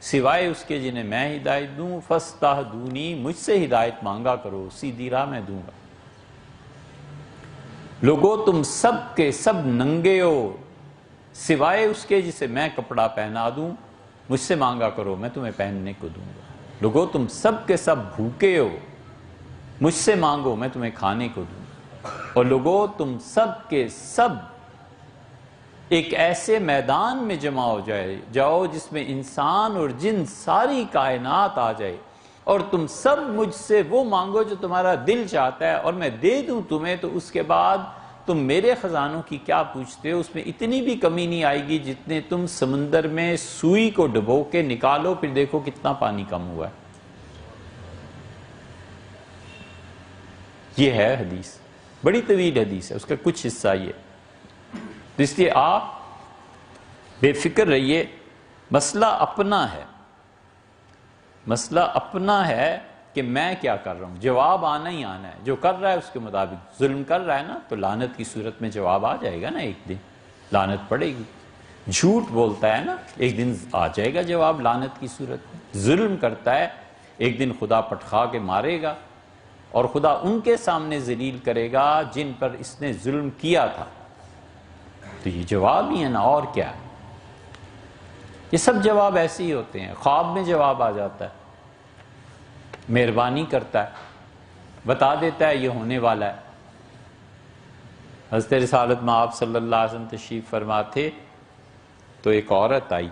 سوائے اس کے جنہیں میں ہدایت دوں، فاستہدونی، مجھ سے ہدایت مانگا کرو، سیدھی راہ میں دوں گا۔ لوگو تم سب کے سب ننگے ہو سوائے اس کے جسے میں کپڑا پہنا دوں، مجھ سے مانگا کرو میں تمہیں پہننے کو دوں گا۔ لوگو تم سب کے سب بھوکے ہو مجھ سے مانگو میں تمہیں کھانے کو دوں گا۔ اور لوگو تم سب کے سب ایک ایسے میدان میں جمع ہو جاؤ جس میں انسان اور جن ساری کائنات آ جائے، اور تم سب مجھ سے وہ مانگو جو تمہارا دل چاہتا ہے اور میں دے دوں تمہیں، تو اس کے بعد تم میرے خزانوں کی کیا پوچھتے ہو؟ اس میں اتنی بھی کمی نہیں آئے گی جتنے تم سمندر میں سوئی کو ڈبو کے نکالو، پھر دیکھو کتنا پانی کم ہوا ہے۔ یہ ہے حدیث، بڑی طویل حدیث ہے، اس کا کچھ حصہ یہ، تو اس لیے آپ بے فکر رہیے۔ مسئلہ اپنا ہے، مسئلہ اپنا ہے کہ میں کیا کر رہا ہوں، جواب آنا ہی آنا ہے، جو کر رہا ہے اس کے مطابق۔ ظلم کر رہا ہے نا تو لعنت کی صورت میں جواب آ جائے گا نا، ایک دن لعنت پڑے گی۔ جھوٹ بولتا ہے نا، ایک دن آ جائے گا جواب لعنت کی صورت میں۔ ظلم کرتا ہے، ایک دن خدا پٹخا کے مارے گا، اور خدا ان کے سامنے ذلیل کرے گا جن پر اس نے ظلم کیا تھا۔ تو یہ جواب ہی ہے نا، اور کیا ہے؟ یہ سب جواب ایسے ہی ہوتے ہیں۔ خواب میں جواب آ جاتا ہے، مہربانی کرتا ہے، بتا دیتا ہے یہ ہونے والا ہے۔ حضرت رسالت میں آپ صلی اللہ علیہ وسلم تشریف فرما تھے، تو ایک عورت آئی،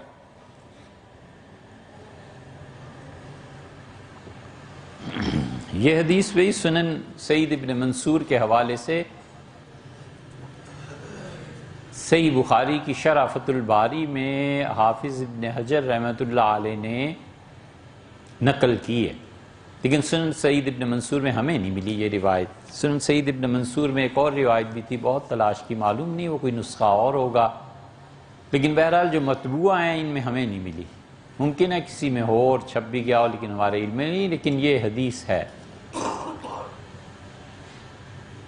یہ حدیث وہی سنن سعید ابن منصور کے حوالے سے صحیح بخاری کی شرح فتح الباری میں حافظ ابن حجر رحمۃ اللہ علیہ نے نقل کی ہے، لیکن سنن سعید ابن منصور میں ہمیں نہیں ملی یہ روایت۔ سنن سعید ابن منصور میں ایک اور روایت بھی تھی، بہت تلاش کی، معلوم نہیں وہ کوئی نسخہ اور ہوگا، لیکن بہرحال جو مطبوعہ ہیں ان میں ہمیں نہیں ملی، ممکن ہے کسی میں ہو اور چھپ بھی گیا ہو لیکن ہمارے علم میں نہیں، لیکن یہ حدیث ہے۔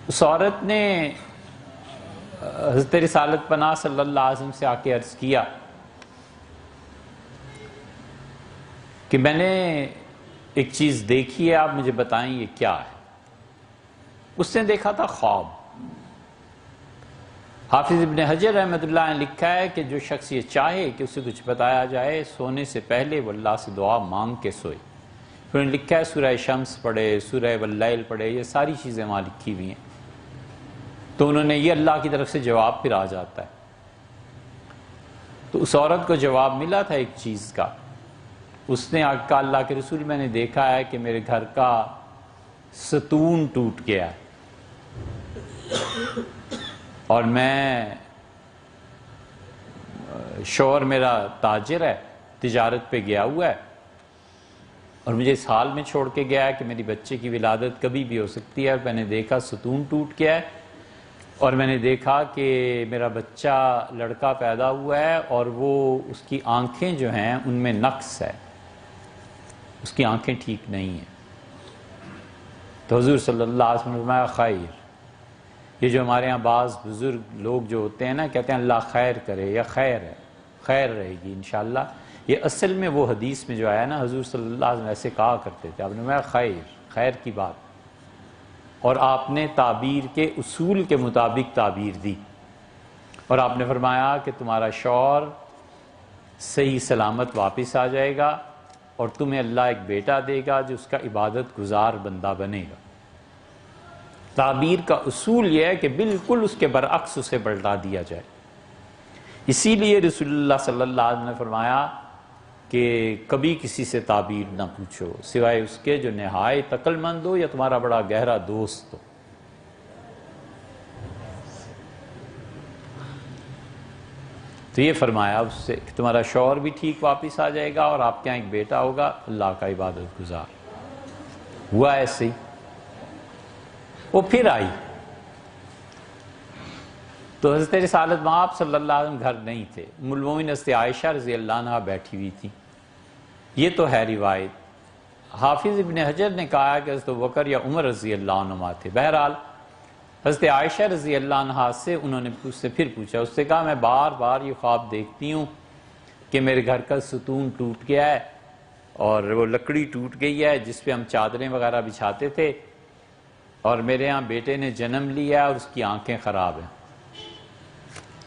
اس عورت نے حضرت رسالت پناہ صلی اللہ علیہ وسلم سے آ کے عرض کیا کہ میں نے ایک چیز دیکھی ہے، آپ مجھے بتائیں یہ کیا ہے۔ اس نے دیکھا تھا خواب۔ حافظ ابن حجر رحمۃ اللہ نے لکھا ہے کہ جو شخص یہ چاہے کہ اسے کچھ بتایا جائے، سونے سے پہلے وہ اللہ سے دعا مانگ کے سوئے۔ پھر انہوں نے لکھا ہے سورہ شمس پڑھے، سورہ واللیل پڑھے، یہ ساری چیزیں وہاں لکھی ہوئی ہیں، تو انہوں نے یہ اللہ کی طرف سے جواب پھر آ جاتا ہے۔ تو اس عورت کو جواب ملا تھا ایک چیز کا، اس نے کہا اللہ کے رسول میں نے دیکھا ہے کہ میرے گھر کا ستون ٹوٹ گیا ہے اور میں شوہر میرا تاجر ہے، تجارت پہ گیا ہوا ہے اور مجھے اس حال میں چھوڑ کے گیا ہے کہ میری بچے کی ولادت کبھی بھی ہو سکتی ہے، اور میں نے دیکھا ستون ٹوٹ گیا ہے اور میں نے دیکھا کہ میرا بچہ لڑکا پیدا ہوا ہے اور وہ اس کی آنکھیں جو ہیں ان میں نقص ہے، اس کی آنکھیں ٹھیک نہیں ہیں۔ تو حضور صلی اللہ علیہ وسلم نے فرمایا خیر، یہ جو ہمارے ہاں بعض بزرگ لوگ جو ہوتے ہیں نا کہتے ہیں اللہ خیر کرے یا خیر ہے، خیر رہے گی انشاءاللہ، یہ اصل میں وہ حدیث میں جو آیا نا حضور صلی اللہ علیہ وسلم ایسے کہا کرتے تھے، آپ نے فرمایا خیر، خیر کی بات، اور آپ نے تعبیر کے اصول کے مطابق تعبیر دی، اور آپ نے فرمایا کہ تمہارا شوہر صحیح سلامت واپس آ جائے گا اور تمہیں اللہ ایک بیٹا دے گا جو اس کا عبادت گزار بندہ بنے گا۔ تعبیر کا اصول یہ ہے کہ بالکل اس کے برعکس اسے پلٹا دیا جائے۔ اسی لیے رسول اللہ صلی اللہ علیہ وسلم نے فرمایا کہ کبھی کسی سے تعبیر نہ پوچھو سوائے اس کے جو نہایت عقل مند ہو یا تمہارا بڑا گہرا دوست ہو۔ تو یہ فرمایا اس سے کہ تمہارا شوہر بھی ٹھیک واپس آ جائے گا اور آپ کے یہاں ایک بیٹا ہوگا اللہ کا عبادت گزار۔ ہوا ایسے ہی، وہ پھر آئی تو حضرت رسالت مآب صلی اللہ علیہ وسلم گھر نہیں تھے، ام المومنین حضرت عائشہ رضی اللہ عنہا بیٹھی ہوئی تھی۔ یہ تو ہے روایت۔ حافظ ابن حجر نے کہا کہ حضرت بکر یا عمر رضی اللہ عنہما تھے۔ بہرحال حضرت عائشہ رضی اللہ عنہا سے انہوں نے اس سے پھر پوچھا، اس سے کہا میں بار بار یہ خواب دیکھتی ہوں کہ میرے گھر کا ستون ٹوٹ گیا ہے اور وہ لکڑی ٹوٹ گئی ہے جس پہ ہم چادریں وغیرہ بچھاتے تھے، اور میرے ہاں بیٹے نے جنم لیا اور اس کی آنکھیں خراب ہیں۔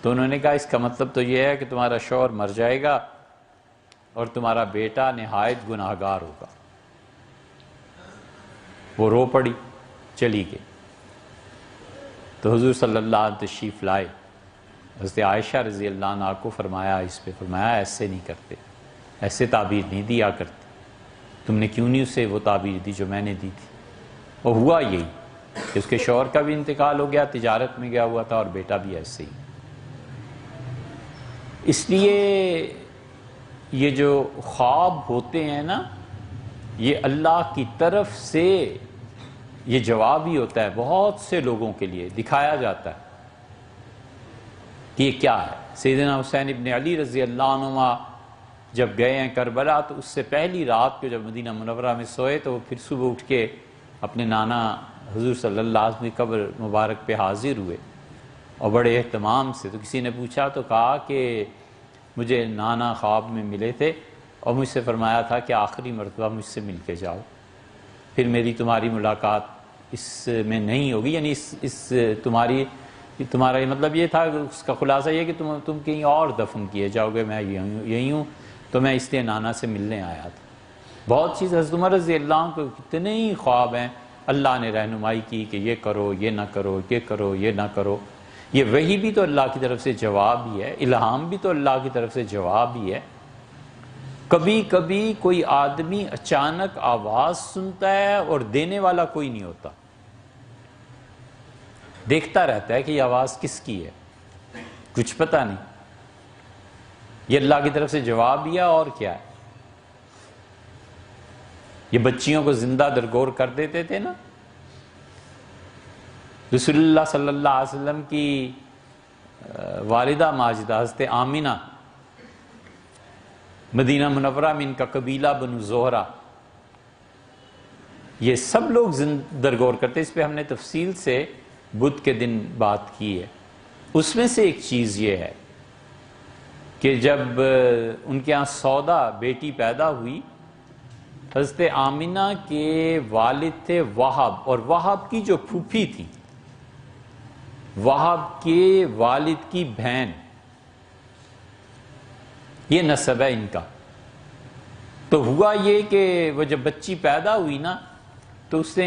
تو انہوں نے کہا اس کا مطلب تو یہ ہے کہ تمہارا شوہر مر جائے گا اور تمہارا بیٹا نہایت گناہگار ہوگا۔ وہ رو پڑی، چلی گئی۔ تو حضور صلی اللہ علیہ وسلم تشریف لائے، حضرت عائشہ رضی اللہ عنہا کو فرمایا، اس پہ فرمایا ایسے نہیں کرتے، ایسے تعبیر نہیں دیا کرتے، تم نے کیوں نہیں اسے وہ تعبیر دی جو میں نے دی تھی۔ اور ہوا یہی کہ اس کے شوہر کا بھی انتقال ہو گیا، تجارت میں گیا ہوا تھا، اور بیٹا بھی ایسے ہی۔ اس لیے یہ جو خواب ہوتے ہیں نا، یہ اللہ کی طرف سے یہ جواب ہی ہوتا ہے، بہت سے لوگوں کے لیے دکھایا جاتا ہے کہ یہ کیا ہے۔ سیدنا حسین ابن علی رضی اللہ عنہما جب گئے ہیں کربلا تو اس سے پہلی رات کو جب مدینہ منورہ میں سوئے تو وہ پھر صبح اٹھ کے اپنے نانا حضور صلی اللہ علیہ وسلم کی قبر مبارک پہ حاضر ہوئے اور بڑے اہتمام سے۔ تو کسی نے پوچھا تو کہا کہ مجھے نانا خواب میں ملے تھے اور مجھ سے فرمایا تھا کہ آخری مرتبہ مجھ سے مل کے جاؤ، پھر میری تمہاری ملاقات اس میں نہیں ہوگی، یعنی تمہارا یہ مطلب یہ تھا، اس کا خلاصہ یہ کہ تم کہیں اور دفن کیے جاؤ گے، میں یہی ہوں، تو میں اس لیے نانا سے ملنے آیا تھا۔ بہت چیز حضرت عمر رضی اللہ عنہ کو کتنے ہی خواب ہیں، اللہ نے رہنمائی کی کہ یہ کرو، یہ نہ کرو، یہ کرو، یہ نہ کرو۔ یہ وحی بھی تو اللہ کی طرف سے جواب ہی ہے، الہام بھی تو اللہ کی طرف سے جواب ہی ہے۔ کبھی کبھی کوئی آدمی اچانک آواز سنتا ہے اور دینے والا کوئی نہیں ہوتا، دیکھتا رہتا ہے کہ یہ آواز کس کی ہے، کچھ پتہ نہیں، یہ اللہ کی طرف سے جواب ہی ہے اور کیا ہے۔ یہ بچیوں کو زندہ درگور کر دیتے تھے نا، رسول اللہ صلی اللہ علیہ وسلم کی والدہ ماجدہ حضرت آمنہ، مدینہ منورہ میں ان کا قبیلہ بنو زہرہ، یہ سب لوگ درگور کرتے، اس پہ ہم نے تفصیل سے بدھ کے دن بات کی ہے۔ اس میں سے ایک چیز یہ ہے کہ جب ان کے ہاں سودا بیٹی پیدا ہوئی، حضرت آمنہ کے والد تھے وہب، اور وہب کی جو پھوپھی تھی، وہب کے والد کی بہن، یہ نسب ہے ان کا۔ تو ہوا یہ کہ وہ جب بچی پیدا ہوئی نا تو اس نے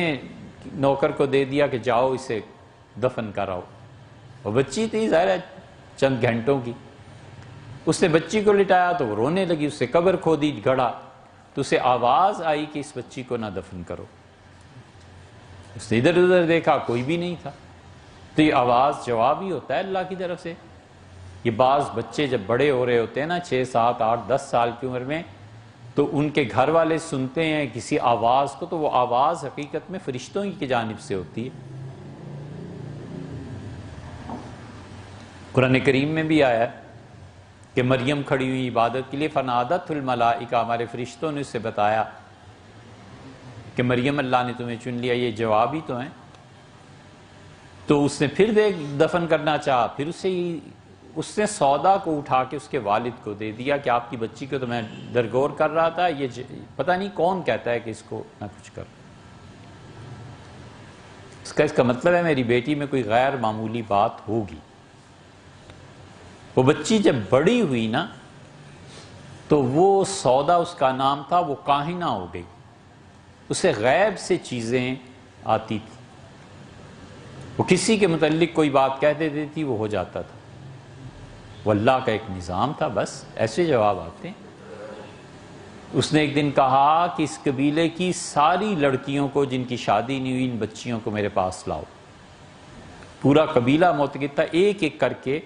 نوکر کو دے دیا کہ جاؤ اسے دفن کراؤ، وہ بچی تھی ظاہر ہے چند گھنٹوں کی، اس نے بچی کو لٹایا تو وہ رونے لگی، اس سے قبر کھودی گڑھا، تو اسے آواز آئی کہ اس بچی کو نہ دفن کرو، اس نے ادھر ادھر دیکھا کوئی بھی نہیں تھا، تو یہ آواز جواب ہی ہوتا ہے اللہ کی طرف سے۔ یہ بعض بچے جب بڑے ہو رہے ہوتے ہیں نا 6 7 8 10 سال کی عمر میں، تو ان کے گھر والے سنتے ہیں کسی آواز کو، تو وہ آواز حقیقت میں فرشتوں کی جانب سے ہوتی ہے۔ قرآن کریم میں بھی آیا ہے کہ مریم کھڑی ہوئی عبادت کے لیے، فنادت الملائکہ، ہمارے فرشتوں نے اسے بتایا کہ مریم اللہ نے تمہیں چن لیا، یہ جواب ہی تو ہیں۔ تو اس نے پھر دفن کرنا چاہا، پھر اس نے سودا کو اٹھا کے اس کے والد کو دے دیا کہ آپ کی بچی کو تو میں درگور کر رہا تھا، یہ پتہ نہیں کون کہتا ہے کہ اس کو نہ کچھ کر۔ اس کا مطلب ہے میری بیٹی میں کوئی غیر معمولی بات ہوگی۔ وہ بچی جب بڑی ہوئی نا تو وہ سودا اس کا نام تھا، وہ کاہنہ ہو گئی، اسے غیب سے چیزیں آتی تھی، وہ کسی کے متعلق کوئی بات کہہ دیتی تھی وہ ہو جاتا تھا، وہ اللہ کا ایک نظام تھا، بس ایسے جواب آتے ہیں۔ اس نے ایک دن کہا کہ اس قبیلے کی ساری لڑکیوں کو جن کی شادی نہیں ہوئی، ان بچیوں کو میرے پاس لاؤ۔ پورا قبیلہ معتقد تھا، ایک ایک کر کے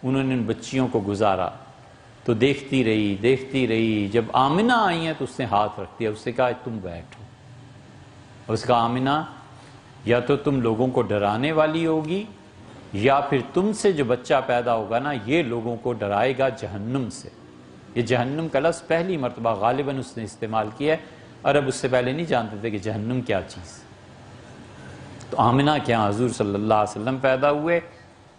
انہوں نے ان بچیوں کو گزارا، تو دیکھتی رہی، جب آمنہ آئی ہیں تو اس نے ہاتھ رکھ دیا، اس سے کہا تم بیٹھو، اور اس کا آمنہ یا تو تم لوگوں کو ڈرانے والی ہوگی، یا پھر تم سے جو بچہ پیدا ہوگا نا یہ لوگوں کو ڈرائے گا جہنم سے۔ یہ جہنم کا لفظ پہلی مرتبہ غالباً اس نے استعمال کیا ہے، عرب اس سے پہلے نہیں جانتے تھے کہ جہنم کیا چیز۔ تو آمنہ کے یہاں حضور صلی اللہ علیہ وسلم پیدا ہوئے،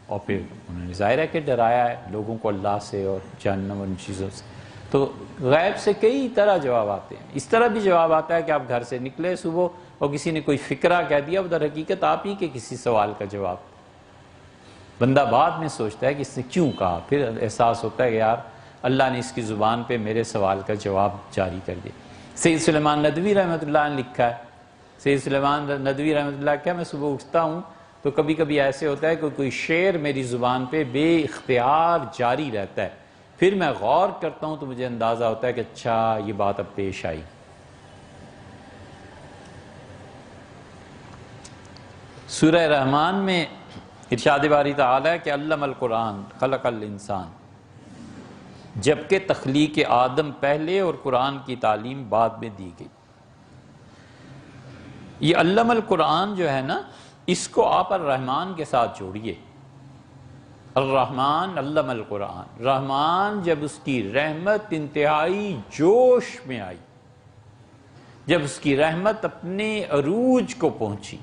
اور پھر انہوں نے ظاہر ہے کہ ڈرایا ہے لوگوں کو اللہ سے اور جہنم اور ان چیزوں سے۔ تو غیب سے کئی طرح جواب آتے ہیں۔ اس طرح بھی جواب آتا ہے کہ آپ گھر سے نکلے صبح اور کسی نے کوئی فکرہ کہہ دیا، وہ در حقیقت آپ ہی کے کسی سوال کا جواب، بندہ بعد میں سوچتا ہے کہ اس نے کیوں کہا، پھر احساس ہوتا ہے کہ یار اللہ نے اس کی زبان پہ میرے سوال کا جواب جاری کر دیا۔ سید سلیمان ندوی رحمۃ اللہ نے لکھا ہے، سید سلیمان ندوی رحمۃ اللہ کیا، میں صبح اٹھتا ہوں تو کبھی کبھی ایسے ہوتا ہے کہ کوئی شعر میری زبان پہ بے اختیار جاری رہتا ہے، پھر میں غور کرتا ہوں تو مجھے اندازہ ہوتا ہے کہ اچھا یہ بات اب پیش آئی۔ سورہ رحمان میں ارشاد باری تعالی ہے کہ علم القرآن خلق الانسان، جبکہ تخلیق آدم پہلے اور قرآن کی تعلیم بعد میں دی گئی۔ یہ علم القرآن جو ہے نا، اس کو آپ الرحمن کے ساتھ جوڑیے۔ الرحمن علم القرآن، رحمان جب اس کی رحمت انتہائی جوش میں آئی، جب اس کی رحمت اپنے عروج کو پہنچی۔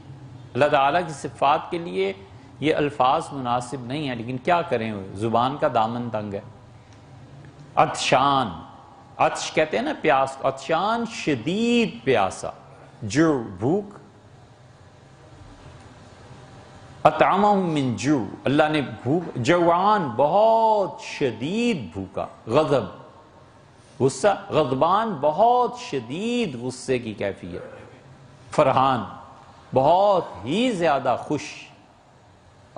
اللہ تعالیٰ کی صفات کے لیے یہ الفاظ مناسب نہیں ہیں، لیکن کیا کریں، زبان کا دامن تنگ ہے۔ عطشان، عطش کہتے ہیں نا پیاس، عطشان شدید پیاسا، جو بھوک، اطعمہم من جو، اللہ نے بھوک، جوعان بہت شدید بھوکا، غضب غصہ، غضبان بہت شدید غصے کی کیفیت، فرحان بہت ہی زیادہ خوش،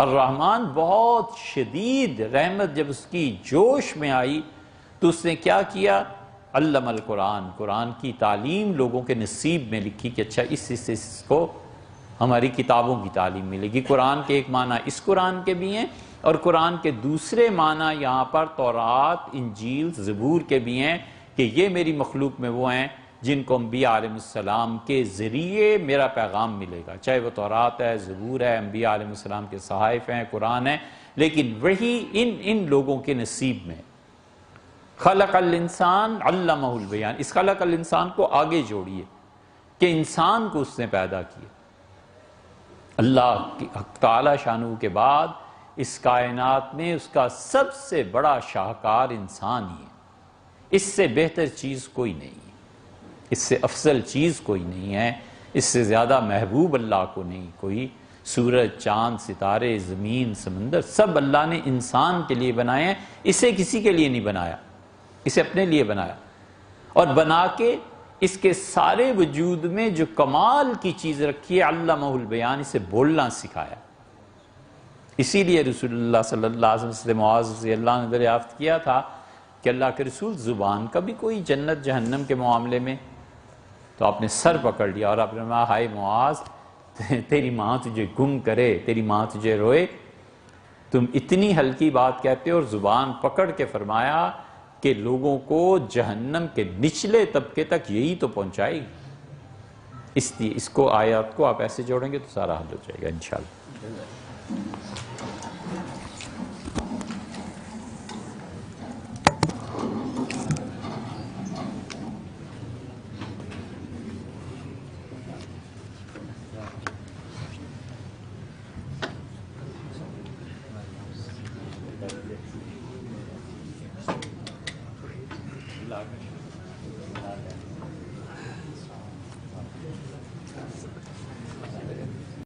الرحمن بہت شدید رحمت جب اس کی جوش میں آئی تو اس نے کیا کیا؟ علم القرآن، قرآن کی تعلیم لوگوں کے نصیب میں لکھی کہ اچھا اس کو ہماری کتابوں کی تعلیم ملے گی۔ قرآن کے ایک معنی اس قرآن کے بھی ہیں اور قرآن کے دوسرے معنی یہاں پر تورات، انجیل، زبور کے بھی ہیں کہ یہ میری مخلوق میں وہ ہیں جن کو انبیاء علیہ السلام کے ذریعے میرا پیغام ملے گا، چاہے وہ تورات ہے، زبور ہے، انبیاء علیہ السلام کے صحائف ہیں، قرآن ہے، لیکن وہی ان لوگوں کے نصیب میں۔ خلق الانسان علمہ البیان، اس خلق الانسان کو آگے جوڑیے کہ انسان کو اس نے پیدا کیا۔ اللہ تعالی شانہ کے بعد اس کائنات میں اس کا سب سے بڑا شاہکار انسان ہی ہے، اس سے بہتر چیز کوئی نہیں ہے، اس سے افضل چیز کوئی نہیں ہے، اس سے زیادہ محبوب اللہ کو نہیں کوئی۔ سورج، چاند، ستارے، زمین، سمندر سب اللہ نے انسان کے لیے بنائے ہیں، اسے کسی کے لیے نہیں بنایا، اسے اپنے لیے بنایا، اور بنا کے اس کے سارے وجود میں جو کمال کی چیز رکھی ہے علمہ البیان، اسے بولنا سکھایا۔ اسی لیے رسول اللہ صلی اللہ علیہ وسلم سے معاذ رضی اللہ عنہ نے دریافت کیا تھا کہ اللہ کے رسول زبان کا بھی کوئی جنت جہنم کے معاملے میں؟ تو آپ نے سر پکڑ لیا اور آپ نے کہا ہائے معاذ، تیری ماں تجھے گم کرے، تیری ماں تجھے روئے، تم اتنی ہلکی بات کہتے ہو، اور زبان پکڑ کے فرمایا کہ لوگوں کو جہنم کے نچلے طبقے تک یہی تو پہنچائے گی۔ اس لیے اس کو آیات کو آپ ایسے جوڑیں گے تو سارا حل ہو جائے گا انشاءاللہ۔